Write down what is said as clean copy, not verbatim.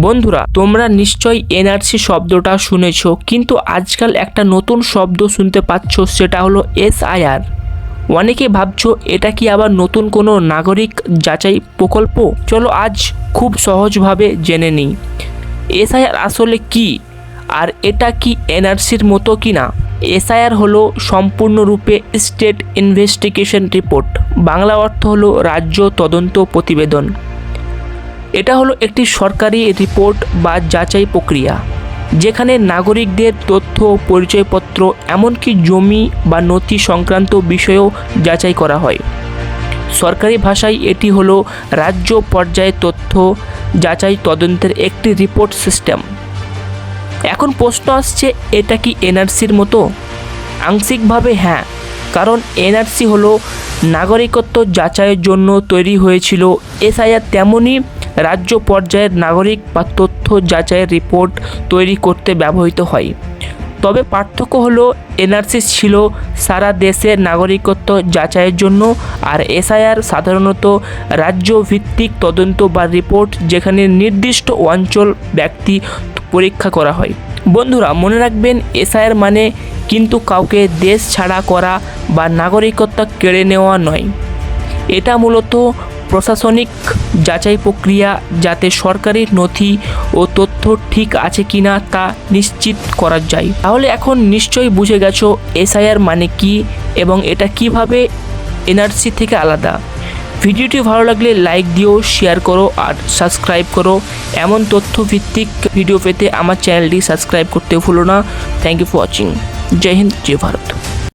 বন্ধুরা, তোমরা নিশ্চয়ই এনআরসি শব্দটা শুনেছো, কিন্তু আজকাল একটা নতুন শব্দ শুনতে পাচ্ছ, সেটা হলো এসআইআর। অনেকে ভাবছো এটা কি আবার নতুন কোনো নাগরিক যাচাই প্রকল্প। চলো আজ খুব সহজভাবে জেনে নিই এসআইআর আসলে কি, আর এটা কি এনআরসির মতো কি না। এসআইআর হলো সম্পূর্ণরূপে স্টেট ইনভেস্টিগেশন রিপোর্ট, বাংলা অর্থ হলো রাজ্য তদন্ত প্রতিবেদন। এটা হলো একটি সরকারি রিপোর্ট বা যাচাই প্রক্রিয়া, যেখানে নাগরিকদের তথ্য, পরিচয়পত্র, এমনকি জমি বা নথি সংক্রান্ত বিষয়েও যাচাই করা হয়। সরকারি ভাষায় এটি হলো রাজ্য পর্যায়ে তথ্য যাচাই তদন্তের একটি রিপোর্ট সিস্টেম। এখন প্রশ্ন আসছে, এটা কি এনআরসির মতো? আংশিকভাবে হ্যাঁ, কারণ এনআরসি হলো নাগরিকত্ব যাচাইয়ের জন্য তৈরি হয়েছিল। এসআইআর তেমনই রাজ্য পর্যায়ের নাগরিক বা তথ্য যাচাইয়ের রিপোর্ট তৈরি করতে ব্যবহৃত হয়। তবে পার্থক্য হলো, এনআরসি ছিল সারা দেশের নাগরিকত্ব যাচাইয়ের জন্য, আর এসআইআর সাধারণত রাজ্য ভিত্তিক তদন্ত বা রিপোর্ট, যেখানে নির্দিষ্ট অঞ্চল ব্যক্তি পরীক্ষা করা হয়। বন্ধুরা, মনে রাখবেন, এসআইআর মানে কিন্তু কাউকে দেশ ছাড়া করা বা নাগরিকত্ব কেড়ে নেওয়া নয়। এটা মূলত প্রশাসনিক যাচাই প্রক্রিয়া, যাতে সরকারি নথি ও তথ্য ঠিক আছে কিনা তা নিশ্চিত করা যায়। তাহলে এখন নিশ্চয়ই বুঝে গেছো এসআইআর মানে কি এবং এটা কিভাবে এনআরসি থেকে আলাদা। ভিডিওটি ভালো লাগলে লাইক দিও, শেয়ার করো আর সাবস্ক্রাইব করো। এমন তথ্যভিত্তিক ভিডিও পেতে আমার চ্যানেলটি সাবস্ক্রাইব করতে ভুলো না। Thank you for watching. জয় হিন্দ, জয় ভারত।